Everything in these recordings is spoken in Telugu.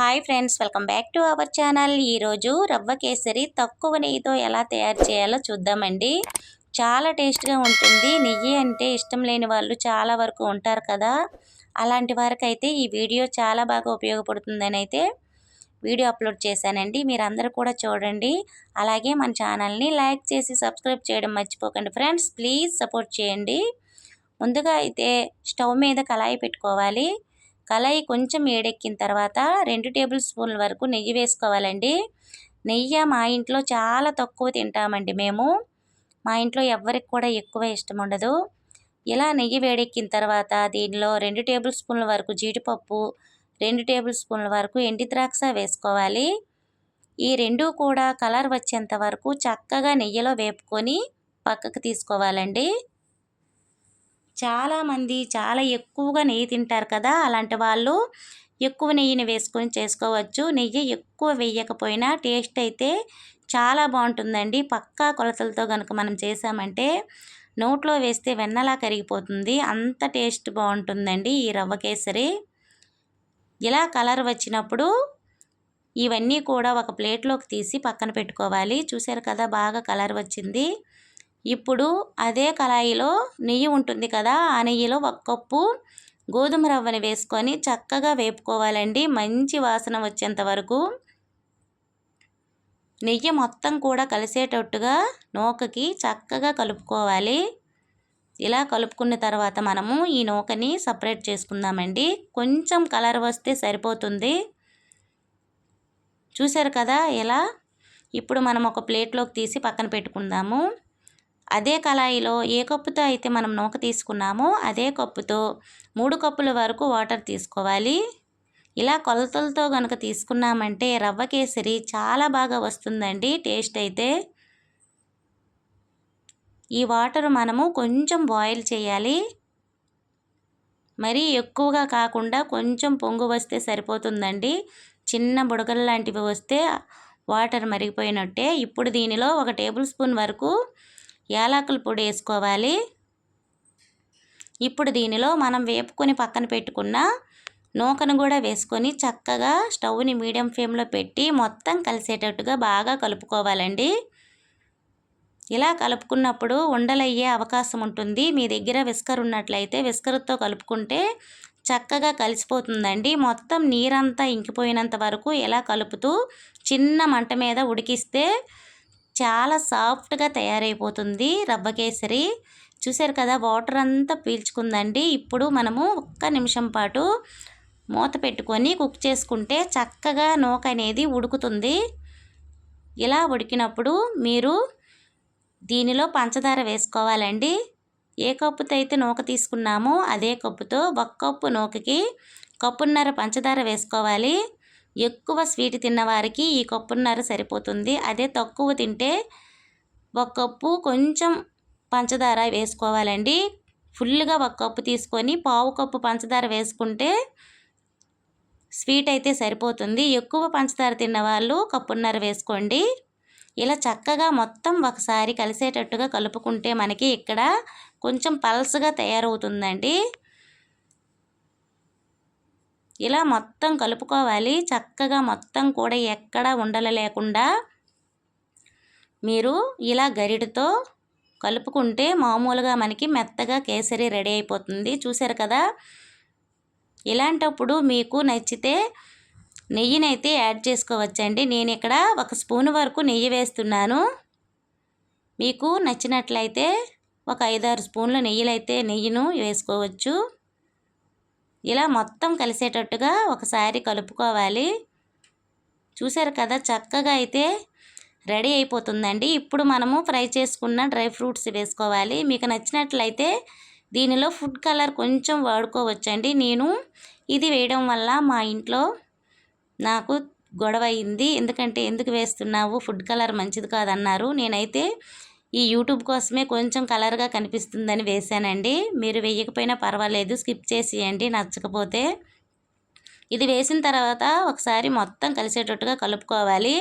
Hi friends, welcome back to our channel. ఈరోజు రవ్వ కేసరి తక్కువ నెయ్యితో ఎలా తయారు చేయాలో చూద్దామండి. చాలా టేస్ట్గా ఉంటుంది. నెయ్యి అంటే ఇష్టం లేని వాళ్ళు చాలా వరకు ఉంటారు కదా. అలాంటి వారికైతే ఈ వీడియో చాలా బాగా ఉపయోగపడుతుందని అయితే వీడియో అప్లోడ్ చేశానండి. మీరందరూ కూడా చూడండి. అలాగే మన ఛానల్ని లైక్ చేసి సబ్స్క్రైబ్ చేయడం మర్చిపోకండి ఫ్రెండ్స్. ప్లీజ్ సపోర్ట్ చేయండి. ముందుగా అయితే స్టవ్ మీద కళాయి పెట్టుకోవాలి. కళాయి కొంచెం వేడెక్కిన తర్వాత 2 టేబుల్ స్పూన్ల వరకు నెయ్యి వేసుకోవాలండి. నెయ్యి మా ఇంట్లో చాలా తక్కువ తింటామండి మేము. మా ఇంట్లో ఎవ్వరికి కూడా ఎక్కువ ఇష్టం ఉండదు. ఇలా నెయ్యి వేడెక్కిన తర్వాత దీనిలో 2 టేబుల్ స్పూన్ల వరకు జీడిపప్పు, 2 టేబుల్ స్పూన్ల వరకు ఎండి ద్రాక్ష వేసుకోవాలి. ఈ రెండు కూడా కలర్ వచ్చేంత వరకు చక్కగా నెయ్యిలో వేపుకొని పక్కకు తీసుకోవాలండి. చాలామంది చాలా ఎక్కువగా నెయ్యి తింటారు కదా. అలాంటి వాళ్ళు ఎక్కువ నెయ్యిని వేసుకొని చేసుకోవచ్చు. నెయ్యి ఎక్కువ వేయకపోయినా టేస్ట్ అయితే చాలా బాగుంటుందండి. పక్కా కొలతలతో కనుక మనం చేసామంటే నోట్లో వేస్తే వెన్నలా కరిగిపోతుంది. అంత టేస్ట్ బాగుంటుందండి ఈ రవ్వ కేసరి. ఇలా కలర్ వచ్చినప్పుడు ఇవన్నీ కూడా ఒక ప్లేట్లోకి తీసి పక్కన పెట్టుకోవాలి. చూసారు కదా, బాగా కలర్ వచ్చింది. ఇప్పుడు అదే కళాయిలో నెయ్యి ఉంటుంది కదా, ఆ నెయ్యిలో 1 కప్పు గోధుమ రవ్వని వేసుకొని చక్కగా వేపుకోవాలండి. మంచి వాసన వచ్చేంత వరకు నెయ్యి మొత్తం కూడా కలిసేటట్టుగా నూకకి చక్కగా కలుపుకోవాలి. ఇలా కలుపుకున్న తర్వాత మనము ఈ నూకని సపరేట్ చేసుకుందామండి. కొంచెం కలర్ వస్తే సరిపోతుంది. చూసారు కదా ఇలా. ఇప్పుడు మనం ఒక ప్లేట్లోకి తీసి పక్కన పెట్టుకుందాము. అదే కళాయిలో ఏ కప్పుతో అయితే మనం నూక తీసుకున్నామో అదే కప్పుతో 3 కప్పుల వరకు వాటర్ తీసుకోవాలి. ఇలా కొలతలతో కనుక తీసుకున్నామంటే రవ్వ కేసరి చాలా బాగా వస్తుందండి టేస్ట్ అయితే. ఈ వాటర్ మనము కొంచెం బాయిల్ చేయాలి. మరీ ఎక్కువగా కాకుండా కొంచెం పొంగు వస్తే సరిపోతుందండి. చిన్న బుడగలు లాంటివి వస్తే వాటర్ మరిగిపోయినట్టే. ఇప్పుడు దీనిలో 1 టేబుల్ స్పూన్ వరకు యాలకుల పొడి వేసుకోవాలి. ఇప్పుడు దీనిలో మనం వేపుకొని పక్కన పెట్టుకున్న నూకను కూడా వేసుకొని చక్కగా స్టవ్ని మీడియం ఫ్లేమ్లో పెట్టి మొత్తం కలిసేటట్టుగా బాగా కలుపుకోవాలండి. ఇలా కలుపుకున్నప్పుడు ఉండలయ్యే అవకాశం ఉంటుంది. మీ దగ్గర విస్కర్ ఉన్నట్లయితే విస్కర్తో కలుపుకుంటే చక్కగా కలిసిపోతుందండి. మొత్తం నీరంతా ఇంకిపోయినంత వరకు ఇలా కలుపుతూ చిన్న మంట మీద ఉడికిస్తే చాలా సాఫ్ట్గా తయారైపోతుంది రవ్వ కేసరి. చూసారు కదా, వాటర్ అంతా పీల్చుకుందండి. ఇప్పుడు మనము 1 నిమిషం పాటు మూత పెట్టుకొని కుక్ చేసుకుంటే చక్కగా నూక అనేది ఉడుకుతుంది. ఇలా ఉడికినప్పుడు మీరు దీనిలో పంచదార వేసుకోవాలండి. ఏ కప్పుతో అయితే నూక తీసుకున్నామో అదే కప్పుతో 1 కప్పు నూకకి 1.5 కప్పు పంచదార వేసుకోవాలి. ఎక్కువ స్వీట్ తిన్నవారికి ఈ 1.5 కప్పు సరిపోతుంది. అదే తక్కువ తింటే 1 కప్పు కొంచెం పంచదార వేసుకోవాలండి. ఫుల్గా 1 కప్పు తీసుకొని 1/2 కప్పు పంచదార వేసుకుంటే స్వీట్ అయితే సరిపోతుంది. ఎక్కువ పంచదార తిన్న వాళ్ళు 1.5 కప్పు వేసుకోండి. ఇలా చక్కగా మొత్తం ఒకసారి కలిసేటట్టుగా కలుపుకుంటే మనకి ఇక్కడ కొంచెం పల్సగా తయారవుతుందండి. ఇలా మొత్తం కలుపుకోవాలి. చక్కగా మొత్తం కూడా ఎక్కడా ఉండలు లేకుండా మీరు ఇలా గరిటతో కలుపుకుంటే మామూలుగా మనకి మెత్తగా కేసరి రెడీ అయిపోతుంది. చూసారు కదా. ఇలాంటప్పుడు మీకు నచ్చితే నెయ్యినైతే యాడ్ చేసుకోవచ్చండి. నేను ఇక్కడ 1 స్పూన్ వరకు నెయ్యి వేస్తున్నాను. మీకు నచ్చినట్లయితే ఒక 5-6 స్పూన్ల నెయ్యిను వేసుకోవచ్చు. ఇలా మొత్తం కలిసేటట్టుగా ఒకసారి కలుపుకోవాలి. చూసారు కదా, చక్కగా అయితే రెడీ అయిపోతుందండి. ఇప్పుడు మనము ఫ్రై చేసుకున్న డ్రై ఫ్రూట్స్ వేసుకోవాలి. మీకు నచ్చినట్లయితే దీనిలో ఫుడ్ కలర్ కొంచెం వాడుకోవచ్చండి. నేను ఇది వేయడం వల్ల మా ఇంట్లో నాకు గొడవ అయింది. ఎందుకంటే ఎందుకు వేస్తున్నావు, ఫుడ్ కలర్ మంచిది కాదన్నారు. నేనైతే ఈ యూట్యూబ్ కోసమే కొంచెం కలర్గా కనిపిస్తుందని వేసానండి. మీరు వేయకపోయినా పర్వాలేదు, స్కిప్ చేసేయండి నచ్చకపోతే. ఇది వేసిన తర్వాత ఒకసారి మొత్తం కలిసేటట్టుగా కలుపుకోవాలి.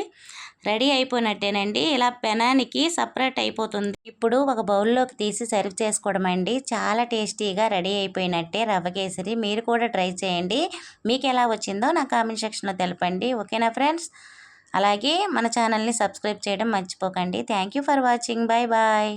రెడీ అయిపోయినట్టేనండి. ఇలా పెనానికి సపరేట్ అయిపోతుంది. ఇప్పుడు ఒక బౌల్లోకి తీసి సర్వ్ చేసుకోవడం అండి. చాలా టేస్టీగా రెడీ అయిపోయినట్టే రవ్వ కేసరి. మీరు కూడా ట్రై చేయండి. మీకు ఎలా వచ్చిందో నా కామెంట్ సెక్షన్లో తెలపండి. ఓకేనా ఫ్రెండ్స్? అలాగే మన ఛానల్ని సబ్స్క్రైబ్ చేయడం మర్చిపోకండి. Thank you for watching. Bye bye.